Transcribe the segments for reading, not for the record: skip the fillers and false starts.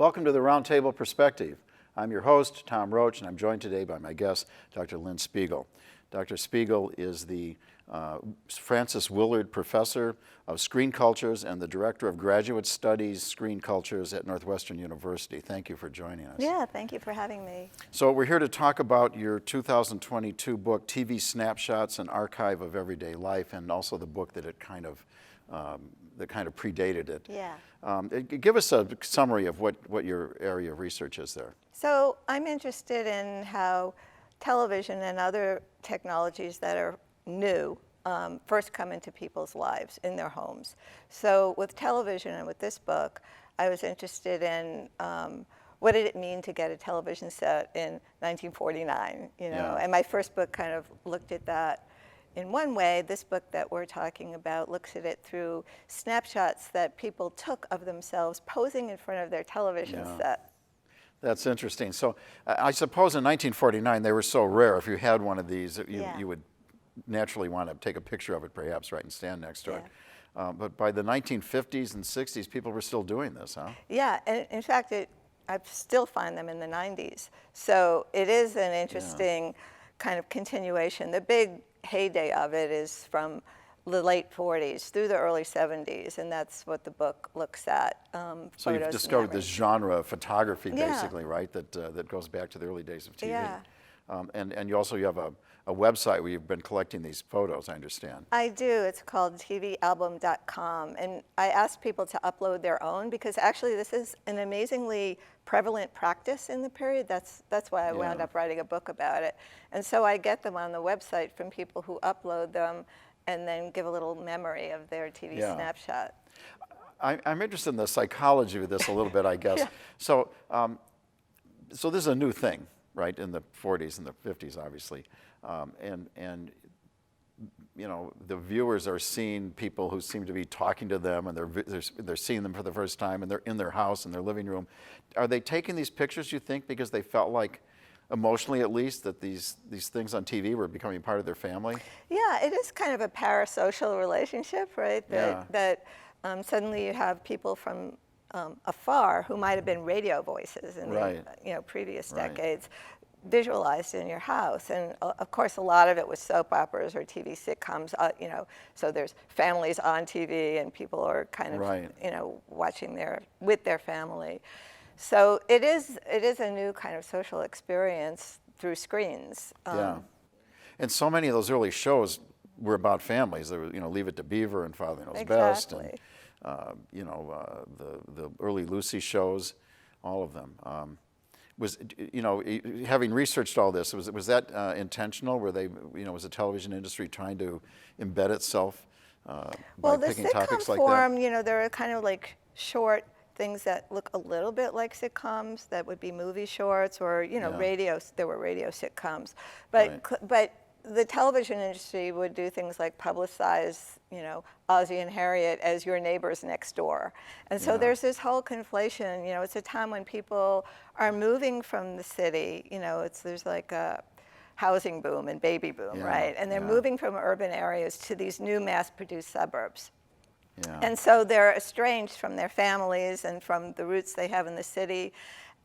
Welcome to the Roundtable Perspective. I'm your host, Tom Roach, and I'm joined today by my guest, Dr. Lynn Spigel. Dr. Spigel is the Francis Willard Professor of Screen Cultures and the Director of Graduate Studies Screen Cultures at Northwestern University. Thank you for joining us. Yeah, thank you for having me. So we're here to talk about your 2022 book, TV Snapshots, an Archive of Everyday Life, and also the book that it kind of predated it. Yeah. Give us a summary of what your area of research is there. So I'm interested in how television and other technologies that are new first come into people's lives in their homes. So with television and with this book, I was interested in what did it mean to get a television set in 1949, you know? Yeah. And my first book kind of looked at that in one way. This book that we're talking about looks at it through snapshots that people took of themselves posing in front of their television set. That's interesting. So I suppose in 1949 they were so rare. If you had one of these, you would naturally want to take a picture of it, perhaps, right, and stand next to it. But by the 1950s and 60s, people were still doing this, huh? Yeah, and in fact, I still find them in the 90s. So it is an interesting kind of continuation. The big heyday of it is from the late 40s through the early 70s, and that's what the book looks at. So you've discovered this genre of photography, basically, right, that goes back to the early days of TV. Yeah. And you have a website where you've been collecting these photos, I understand. I do. It's called tvalbum.com, and I ask people to upload their own because actually this is an amazingly prevalent practice in the period. That's why I wound up writing a book about it. And so I get them on the website from people who upload them and then give a little memory of their TV snapshot. I'm interested in the psychology of this a little bit, I guess. So this is a new thing, right, in the 40s and the 50s, obviously. And you know, the viewers are seeing people who seem to be talking to them, and they're seeing them for the first time, and they're in their house, in their living room. Are they taking these pictures, you think, because they felt like, emotionally at least, that these things on TV were becoming part of their family? Yeah, it is kind of a parasocial relationship, right? That suddenly you have people from afar who might have been radio voices in the previous decades visualized in your house. And of course, a lot of it was soap operas or TV sitcoms, so there's families on TV and people are kind of, watching with their family. So it is a new kind of social experience through screens. And so many of those early shows were about families. There were, Leave It to Beaver and Father Knows Best, and the early Lucy shows, all of them. Having researched all this, was that intentional? Were they, was the television industry trying to embed itself by picking topics like that? Well, the sitcom form, there are kind of like short things that look a little bit like sitcoms that would be movie shorts or, radio. There were radio sitcoms, but the television industry would do things like publicize, Ozzie and Harriet as your neighbors next door. And so there's this whole conflation, it's a time when people are moving from the city, there's like a housing boom and baby boom, right? And they're moving from urban areas to these new mass-produced suburbs. And so they're estranged from their families and from the roots they have in the city.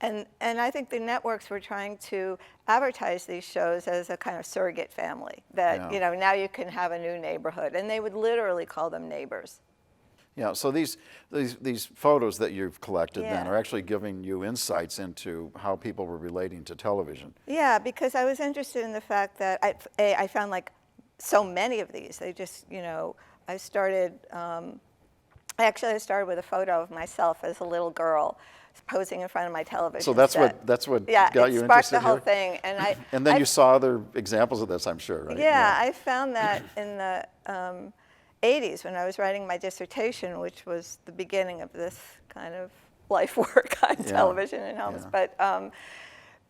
And I think the networks were trying to advertise these shows as a kind of surrogate family, that, now you can have a new neighborhood. And they would literally call them neighbors. Yeah, so these photos that you've collected then are actually giving you insights into how people were relating to television. Yeah, because I was interested in the fact that I found like so many of these. They just, I started with a photo of myself as a little girl posing in front of my television. So that's set. what got you interested here? Yeah, it sparked the whole here? Thing. And then you saw other examples of this, I'm sure, right? Yeah, I found that in the 80s when I was writing my dissertation, which was the beginning of this kind of life work on television and homes.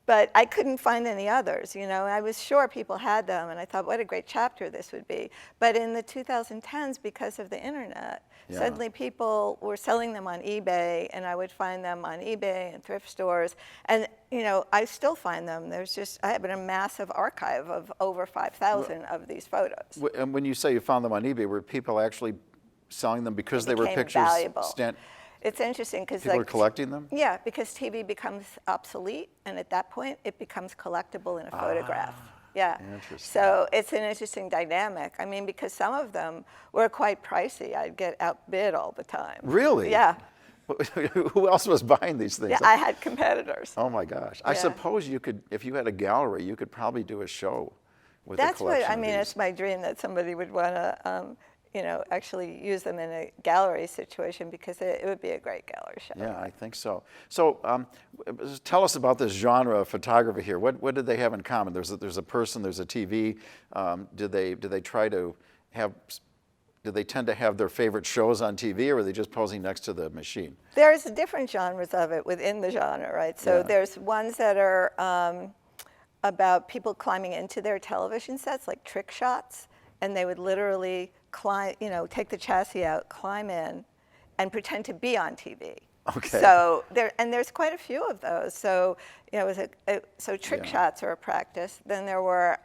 But I couldn't find any others, I was sure people had them, and I thought, what a great chapter this would be. But in the 2010s, because of the internet, suddenly people were selling them on eBay, and I would find them on eBay and thrift stores. And, I still find them. I have a massive archive of over 5,000 of these photos. And when you say you found them on eBay, were people actually selling them because they were pictures? Valuable. It's interesting because People are collecting them? Yeah, because TV becomes obsolete, and at that point, it becomes collectible in a photograph. Yeah. Interesting. So it's an interesting dynamic. I mean, because some of them were quite pricey. I'd get outbid all the time. Really? Yeah. Who else was buying these things? Yeah, I had competitors. Oh my gosh. I suppose you could, if you had a gallery, you could probably do a show with a That's collection what, I of mean, these. it's my dream that somebody would want to, actually use them in a gallery situation because it would be a great gallery show. Yeah, I think so. So tell us about this genre of photography here. What did they have in common? There's a person, there's a TV. Did they try to have, did they tend to have their favorite shows on TV, or were they just posing next to the machine? There's different genres of it within the genre, right? So there's ones that are about people climbing into their television sets, like trick shots, and they would literally climb, take the chassis out, climb in, and pretend to be on TV. Okay. So there's quite a few of those. So it was so trick shots are a practice. Then there were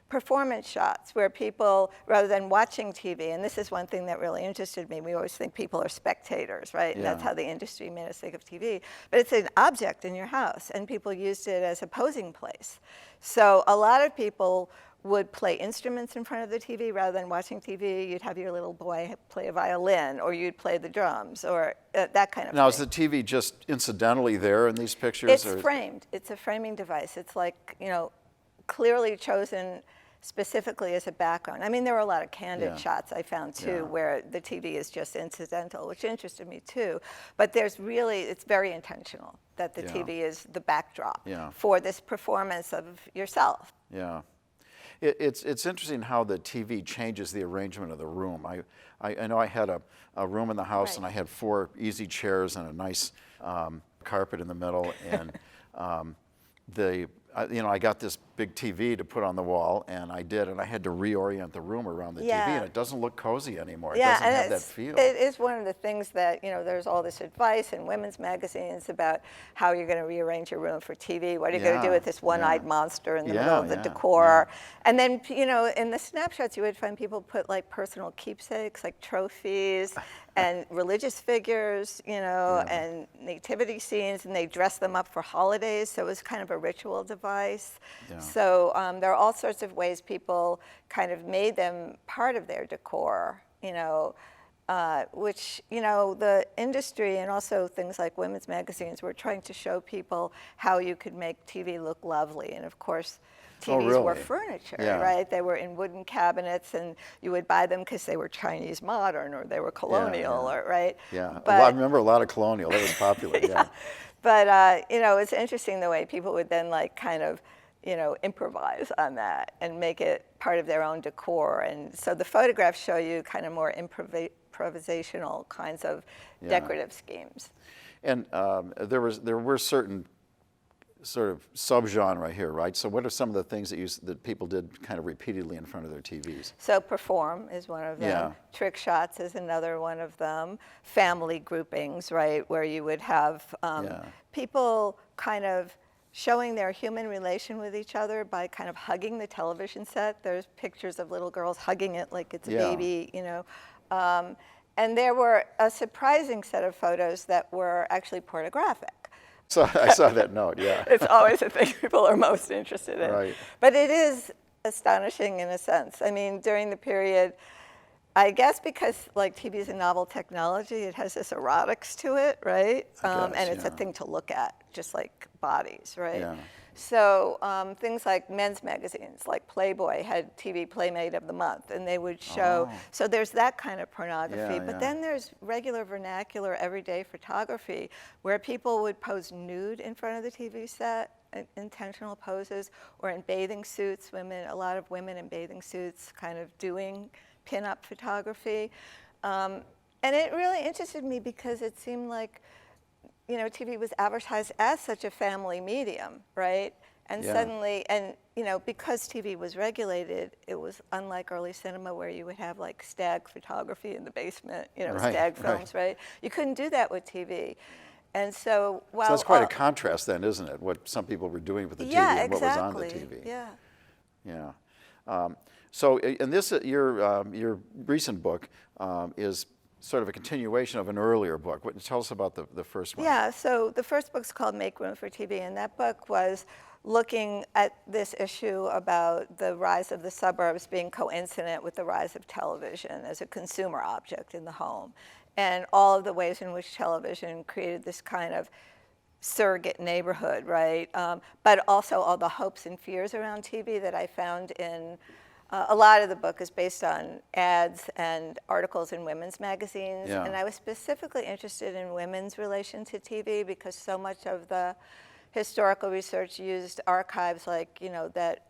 performance shots where people, rather than watching TV, and this is one thing that really interested me, we always think people are spectators, right? And that's how the industry made us think of TV. But it's an object in your house, and people used it as a posing place. So a lot of people would play instruments in front of the TV rather than watching TV. You'd have your little boy play a violin, or you'd play the drums, or that kind of thing. Now, is the TV just incidentally there in these pictures? It's framed. It's a framing device. It's like, clearly chosen specifically as a background. I mean, there were a lot of candid shots I found too, where the TV is just incidental, which interested me too. But it's very intentional that the TV is the backdrop for this performance of yourself. Yeah. It's interesting how the TV changes the arrangement of the room. I know I had a room in the house, and I had 4 easy chairs and a nice carpet in the middle, and I got this big TV to put on the wall, and I had to reorient the room around the TV, and it doesn't look cozy anymore. It doesn't have that feel. It is one of the things that, there's all this advice in women's magazines about how you're going to rearrange your room for TV. What are you going to do with this one-eyed monster in the middle of the decor? And then, in the snapshots, you would find people put like personal keepsakes, like trophies, and religious figures, and nativity scenes, and they dress them up for holidays, so it was kind of a ritual device. Yeah. So there are all sorts of ways people kind of made them part of their decor, which, the industry and also things like women's magazines were trying to show people how you could make TV look lovely. And of course, TVs were furniture, right? They were in wooden cabinets, and you would buy them because they were Chinese modern, or they were colonial, or right? Yeah, but I remember a lot of colonial. That was popular, But, it's interesting the way people would then kind of, improvise on that and make it part of their own decor. And so the photographs show you kind of more improvisational kinds of decorative schemes. And there were certain sort of subgenre here, right? So what are some of the things that people did kind of repeatedly in front of their TVs? So perform is one of them. Yeah. Trick shots is another one of them. Family groupings, right, where you would have people kind of showing their human relation with each other by kind of hugging the television set. There's pictures of little girls hugging it like it's a baby, and there were a surprising set of photos that were actually pornographic. So I saw that note, It's always the thing people are most interested in. Right. But it is astonishing in a sense. I mean, during the period, I guess because TV is a novel technology, it has this erotics to it, right? And it's a thing to look at, just like bodies, right? Yeah. So things like men's magazines, like Playboy, had TV Playmate of the Month, and they would show. So there's that kind of pornography. But then there's regular vernacular everyday photography, where people would pose nude in front of the TV set, intentional poses, or in bathing suits. A lot of women in bathing suits, kind of doing pin-up photography. And it really interested me because it seemed like TV was advertised as such a family medium, right? And suddenly, because TV was regulated, it was unlike early cinema where you would have like stag photography in the basement, stag films, right? You couldn't do that with TV. And so, so that's quite a contrast then, isn't it? What some people were doing with the TV and what was on the TV. Yeah. So in this, your recent book is sort of a continuation of an earlier book. Tell us about the first one. Yeah, so the first book's called Make Room for TV, and that book was looking at this issue about the rise of the suburbs being coincident with the rise of television as a consumer object in the home, and all of the ways in which television created this kind of surrogate neighborhood, right? But also all the hopes and fears around TV that I found in a lot of the book is based on ads and articles in women's magazines. Yeah. And I was specifically interested in women's relation to TV because so much of the historical research used archives like, that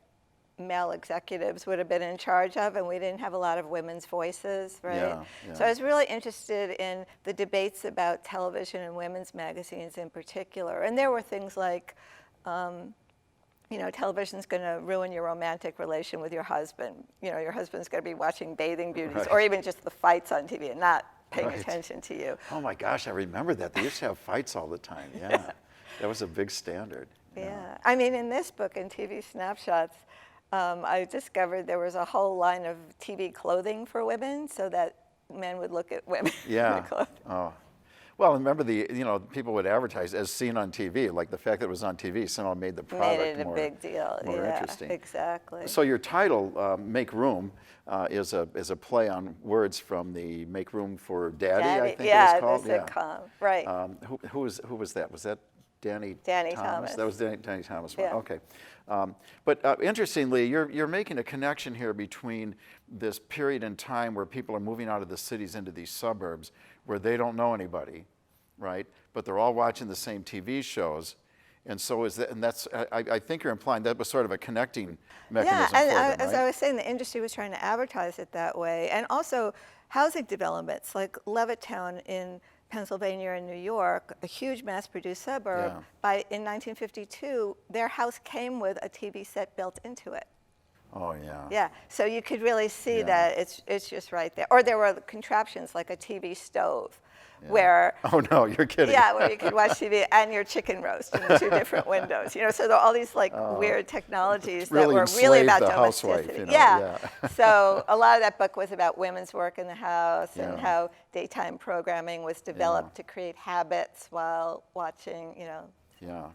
male executives would have been in charge of, and we didn't have a lot of women's voices, right? Yeah, yeah. So I was really interested in the debates about television and women's magazines in particular. And there were things like, television's going to ruin your romantic relation with your husband. Your husband's going to be watching Bathing Beauties, Right. or even just the fights on TV and not paying Right. attention to you. Oh my gosh, I remember that. They used to have fights all the time. Yeah, that was a big standard. Yeah. I mean, in this book, in TV Snapshots, I discovered there was a whole line of TV clothing for women so that men would look at women in Yeah. the clothing. Oh. Well, remember people would advertise as seen on TV, like the fact that it was on TV somehow made the product Made it a more, big deal. more Yeah, interesting. exactly. So your title, Make Room, is a play on words from the Make Room for Daddy, I think it was called. The sitcom, right. Who was that? Was that Danny Thomas. That was Danny Thomas. Yeah. Okay. But interestingly, you're making a connection here between this period in time where people are moving out of the cities into these suburbs where they don't know anybody, right? But they're all watching the same TV shows. And so I think you're implying that was sort of a connecting mechanism for them, right? As I was saying, the industry was trying to advertise it that way. And also housing developments like Levittown in Pennsylvania and New York, a huge mass-produced suburb, Yeah. in 1952, their house came with a TV set built into it. Oh, yeah. Yeah, so you could really see Yeah. that it's just right there. Or there were contraptions like a TV stove, Yeah. where Oh, no, you're kidding. yeah, where you could watch TV and your chicken roast in two different windows. So there are all these weird technologies really that were really enslaved about the housewife, domesticity. yeah. So a lot of that book was about women's work in the house and Yeah. how daytime programming was developed to create habits while watching. Yeah.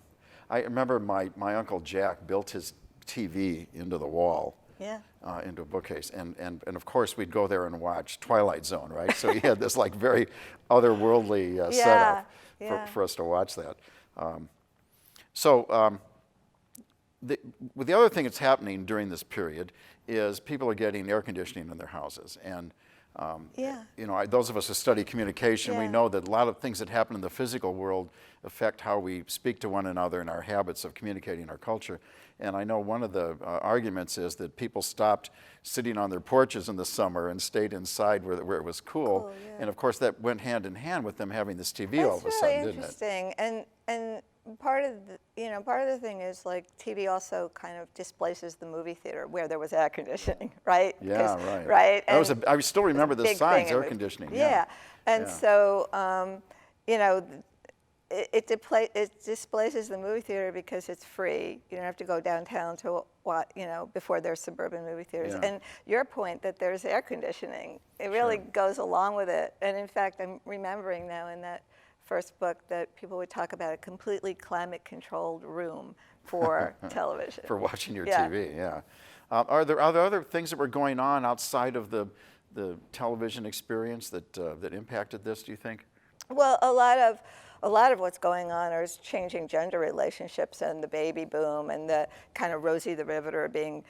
I remember my Uncle Jack built his TV into the wall. Yeah. Into a bookcase, and of course we'd go there and watch Twilight Zone, right? So he had this very otherworldly setup for us to watch that. The other thing that's happening during this period is people are getting air conditioning in their houses, and those of us who study communication, we know that a lot of things that happen in the physical world affect how we speak to one another and our habits of communicating our culture. And I know one of the arguments is that people stopped sitting on their porches in the summer and stayed inside where it was cool. Yeah. And of course that went hand in hand with them having this TV all of a sudden, didn't it? That's really interesting. And part of the thing is TV also kind of displaces the movie theater where there was air conditioning, right? Yeah, right. Right. I still remember the big signs, thing air in conditioning. Yeah. And Yeah. so it displaces the movie theater because it's free. You don't have to go downtown to before there's suburban movie theaters. Yeah. And your point that there's air conditioning, it really goes along with it. And in fact, I'm remembering now in that first book that people would talk about a completely climate-controlled room for television. For watching your Yeah. TV, yeah. Are there other things that were going on outside of the television experience that impacted this, do you think? Well, a lot of what's going on is changing gender relationships and the baby boom and the kind of Rosie the Riveter being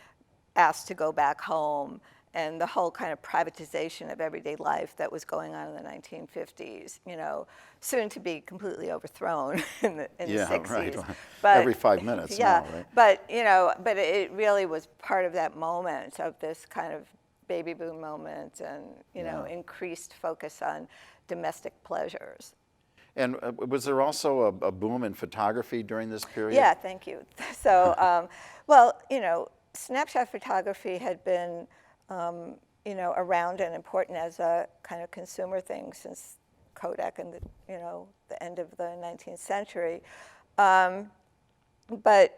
asked to go back home and the whole kind of privatization of everyday life that was going on in the 1950s, soon to be completely overthrown in the 60s. Right. But, every 5 minutes now, right? But, but it really was part of that moment of this kind of baby boom moment and, increased focus on domestic pleasures. And was there also a boom in photography during this period? Yeah, thank you. So, snapshot photography had been, around and important as a kind of consumer thing since Kodak and the end of the 19th century. But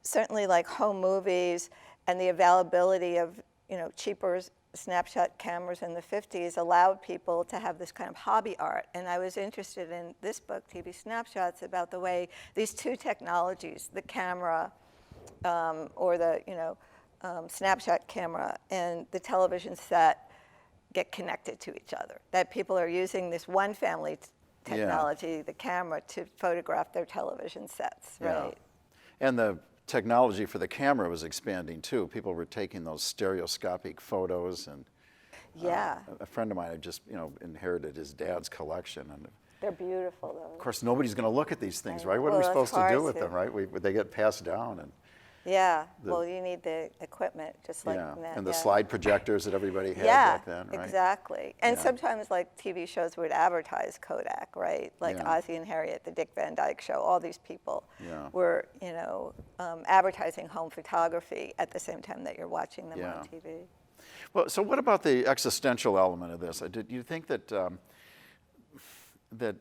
certainly home movies and the availability of cheaper snapshot cameras in the 50s allowed people to have this kind of hobby art. And I was interested in this book, TV Snapshots, about the way these two technologies, the camera or the snapshot camera and the television set, get connected to each other. That people are using this one family technology, the camera, to photograph their television sets, right? And the technology for the camera was expanding too. People were taking those stereoscopic photos, and a friend of mine had just inherited his dad's collection, and they're beautiful though. Of course, nobody's going to look at these things, right? What are we supposed to do with them, right? They get passed down, and well, you need the equipment, just like that. And the slide projectors that everybody had back then, right? Exactly. And sometimes, like, TV shows would advertise Kodak, right? Like Ozzie and Harriet, the Dick Van Dyke Show, all these people were, advertising home photography at the same time that you're watching them on TV. Well, so what about the existential element of this? Did you think that that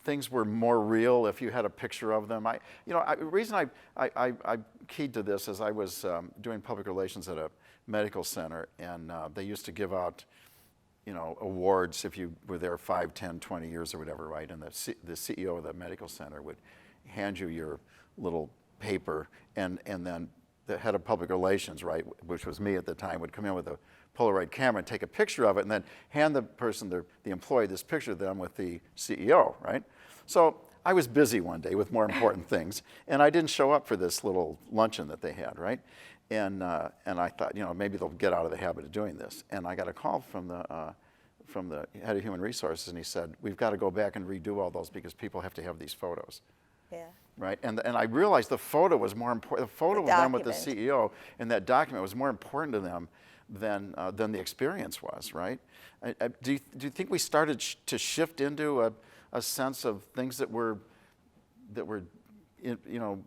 things were more real if you had a picture of them? The reason I keyed to this is I was doing public relations at a medical center, and they used to give out, awards if you were there 5, 10, 20 years or whatever, right? And the CEO of the medical center would hand you your little paper, and then the head of public relations, right, which was me at the time, would come in with a Polaroid camera and take a picture of it, and then hand the person, the employee, this picture of them with the CEO, right? So I was busy one day with more important things, and I didn't show up for this little luncheon that they had, right? And I thought, maybe they'll get out of the habit of doing this. And I got a call from the head of human resources, and he said, we've got to go back and redo all those because people have to have these photos. Yeah. Right, and I realized the photo was more important. The photo of them with the CEO and that document was more important to them than the experience was. Right? Do you think we started to shift into a sense of things that were I don't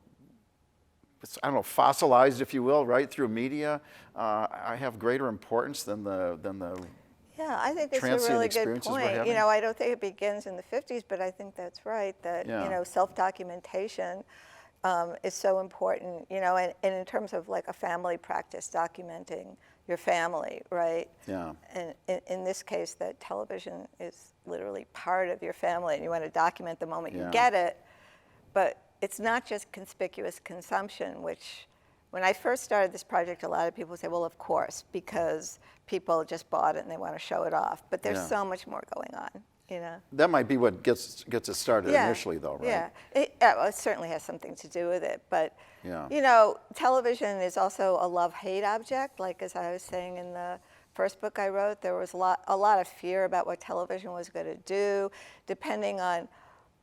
know, fossilized, if you will, right, through media? I have greater importance than the Yeah, I think that's a really good point. I don't think it begins in the 50s, but I think that's right, that, self-documentation is so important, and in terms of like a family practice, documenting your family, right? Yeah. And in this case, that television is literally part of your family, and you want to document the moment you get it, but it's not just conspicuous consumption, which when I first started this project, a lot of people say, well, of course, because people just bought it and they want to show it off. But there's so much more going on, That might be what gets it started initially, though, right? Yeah, it certainly has something to do with it. But, television is also a love-hate object. Like, as I was saying in the first book I wrote, there was a lot of fear about what television was going to do, depending on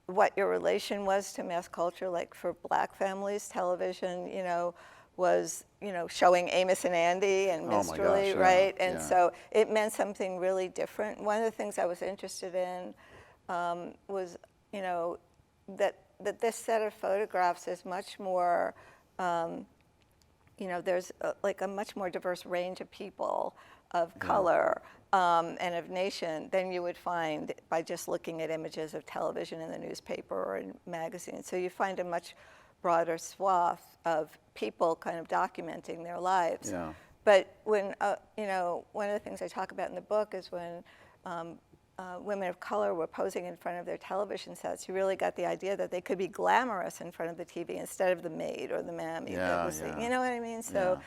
what your relation was to mass culture. Like, for Black families, television, was, showing Amos and Andy and Minstrelly, right? And so it meant something really different. One of the things I was interested in was, that this set of photographs is much more, there's like a much more diverse range of people, of color, and of nation than you would find by just looking at images of television in the newspaper or in magazines. So you find a much broader swath of people kind of documenting their lives. Yeah. But when, one of the things I talk about in the book is when women of color were posing in front of their television sets, you really got the idea that they could be glamorous in front of the TV instead of the maid or the mammy that was you know what I mean? So,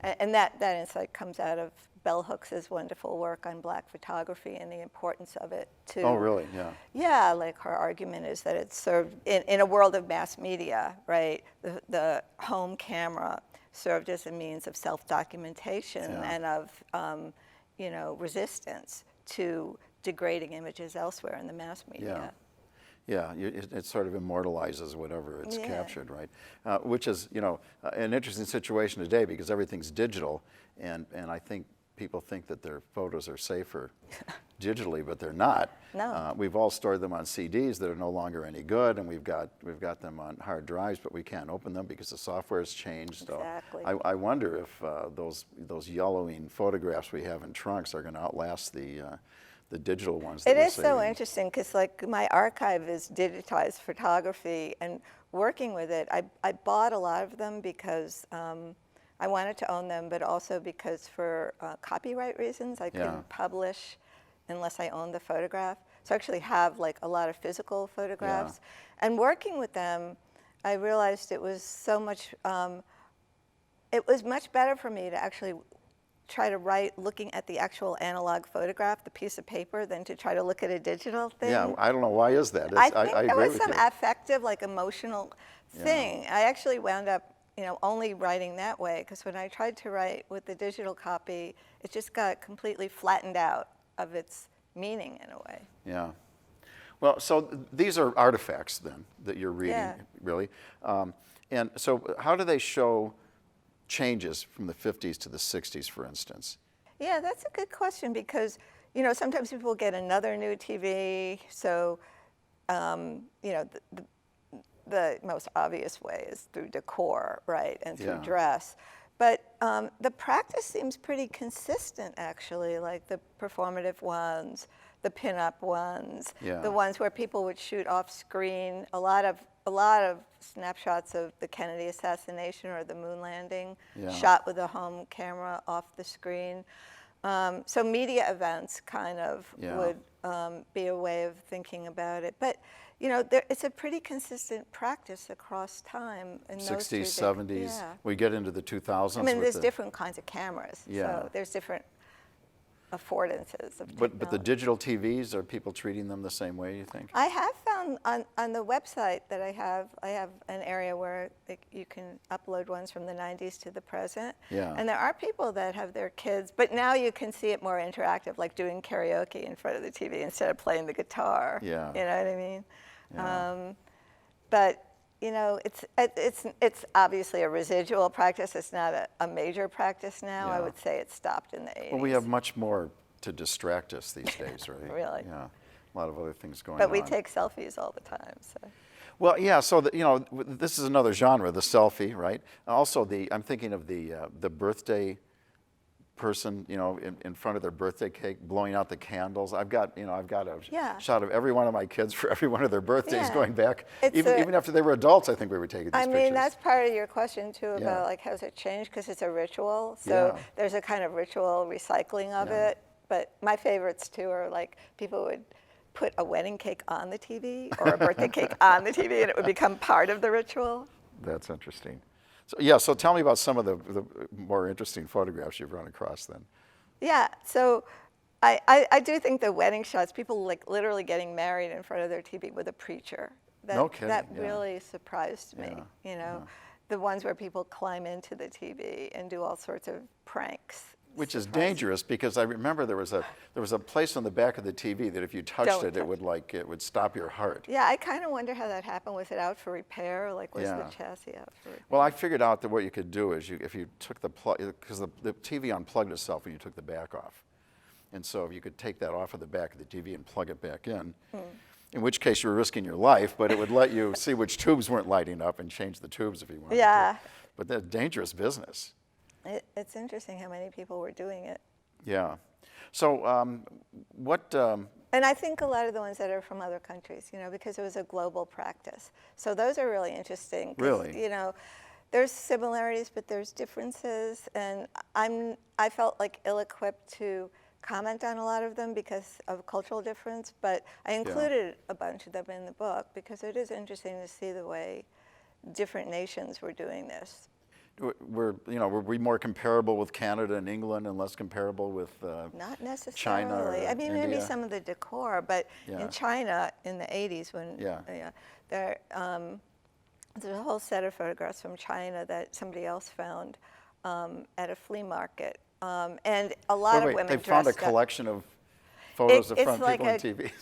and that insight comes out of Bell Hooks's wonderful work on Black photography and the importance of it to. Oh, really? Yeah. Yeah, like her argument is that it served in a world of mass media, right? The home camera served as a means of self-documentation and of, resistance to degrading images elsewhere in the mass media. Yeah, it sort of immortalizes whatever it's captured, right? Which is, an interesting situation today because everything's digital, and I think people think that their photos are safer digitally, but they're not. No. We've all stored them on CDs that are no longer any good, and we've got them on hard drives, but we can't open them because the software has changed. Exactly. So I wonder if those yellowing photographs we have in trunks are going to outlast the digital ones. It is so interesting because, like, my archive is digitized photography, and working with it, I bought a lot of them because I wanted to own them, but also because for copyright reasons, I couldn't publish unless I owned the photograph. So I actually have like a lot of physical photographs. And working with them, I realized it was so much, it was much better for me to actually try to write looking at the actual analog photograph, the piece of paper, than to try to look at a digital thing. Yeah, I don't know, why is that? I think I there agree was with some you. affective, like emotional thing. I actually wound up, only writing that way, because when I tried to write with the digital copy, it just got completely flattened out of its meaning in a way. Yeah. Well, so these are artifacts then that you're reading, really. And so how do they show changes from the 50s to the 60s, for instance? Yeah, that's a good question, because sometimes people get another new TV, so the most obvious way is through decor, right, and through dress. But the practice seems pretty consistent, actually, like the performative ones, the pinup ones, the ones where people would shoot off screen. A lot of snapshots of the Kennedy assassination or the moon landing shot with a home camera off the screen. So media events kind of would be a way of thinking about it. But it's a pretty consistent practice across time. In 60s, 70s. We get into the 2000s. I mean, there's different kinds of cameras. Yeah. So there's different affordances of technology. But the digital TVs, are people treating them the same way, you think? I have found on the website that I have an area where you can upload ones from the 90s to the present. Yeah. And there are people that have their kids, but now you can see it more interactive, like doing karaoke in front of the TV instead of playing the guitar. Yeah. You know what I mean? Yeah. But it's obviously a residual practice. It's not a major practice now. I would say it stopped in the 80s. Well, we have much more to distract us these days, right? Really? Yeah. A lot of other things going on. But we take selfies all the time, so. Well, yeah. So this is another genre, the selfie, right? Also, I'm thinking of the birthday person, in front of their birthday cake, blowing out the candles. I've got a shot of every one of my kids for every one of their birthdays going back, even after they were adults. I think we were taking these pictures. I mean, that's part of your question too about like how's it changed, because it's a ritual. So there's a kind of ritual recycling of it. But my favorites too are like people would put a wedding cake on the TV or a birthday cake on the TV, and it would become part of the ritual. That's interesting. So tell me about some of the more interesting photographs you've run across then. Yeah, so I do think the wedding shots, people like literally getting married in front of their TV with a preacher. No kidding. That really surprised me. The ones where people climb into the TV and do all sorts of pranks. Which is dangerous, because I remember there was a place on the back of the TV that if you touched it, it would stop your heart. Yeah, I kind of wonder how that happened. Was it out for repair? Like, was the chassis out for repair? Well, I figured out that what you could do is if you took the plug, because the TV unplugged itself when you took the back off. And so if you could take that off of the back of the TV and plug it back in which case you were risking your life, but it would let you see which tubes weren't lighting up and change the tubes if you wanted to. But that's dangerous business. It's interesting how many people were doing it. Yeah. So what... And I think a lot of the ones that are from other countries, because it was a global practice. So those are really interesting. Really? There's similarities, but there's differences. And I felt like ill-equipped to comment on a lot of them because of cultural difference. But I included a bunch of them in the book because it is interesting to see the way different nations were doing this. Were we more comparable with Canada and England and less comparable with Not necessarily. China or I mean, India? maybe some of the decor, but in China in the 80s when there's a whole set of photographs from China that somebody else found at a flea market, and a lot of women they dressed found a up. collection of photos of It's front like people on TV.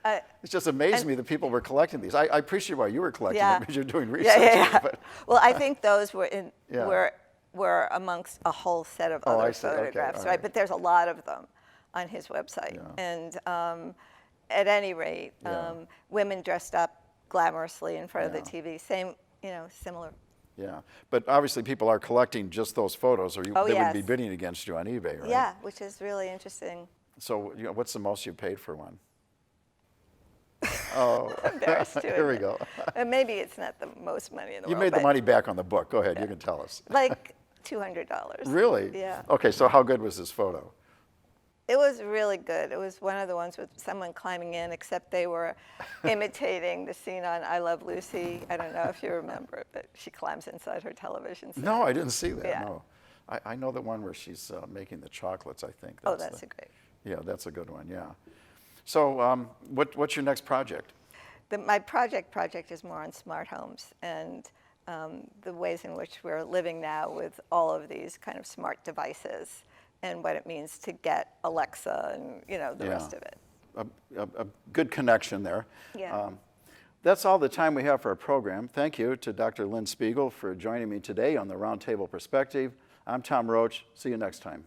It just amazed me that people were collecting these. I appreciate why you were collecting them, because you're doing research. But Well, I think those were were amongst a whole set of other I see. Okay, photographs, all right? right. But there's a lot of them on his website. And at any rate, women dressed up glamorously in front of the TV, same, similar. Yeah, but obviously people are collecting just those photos, or they would be bidding against you on eBay, right? Yeah, which is really interesting. So what's the most you paid for one? I'm embarrassed to Here we admit. go. And maybe it's not the most money in the You world. made the but money back on the book. Go ahead, you can tell us. Like $200. Really? Yeah. Okay, so how good was this photo? It was really good. It was one of the ones with someone climbing in, except they were imitating the scene on I Love Lucy. I don't know if you remember it, but she climbs inside her television set. No, I didn't see that, Yeah. no. I know the one where she's making the chocolates, I think. That's a great. Yeah, that's a good one, yeah. So what's your next project? My project is more on smart homes and the ways in which we're living now with all of these kind of smart devices and what it means to get Alexa and the rest of it. A good connection there. Yeah. That's all the time we have for our program. Thank you to Dr. Lynn Spigel for joining me today on the Roundtable Perspective. I'm Tom Roach. See you next time.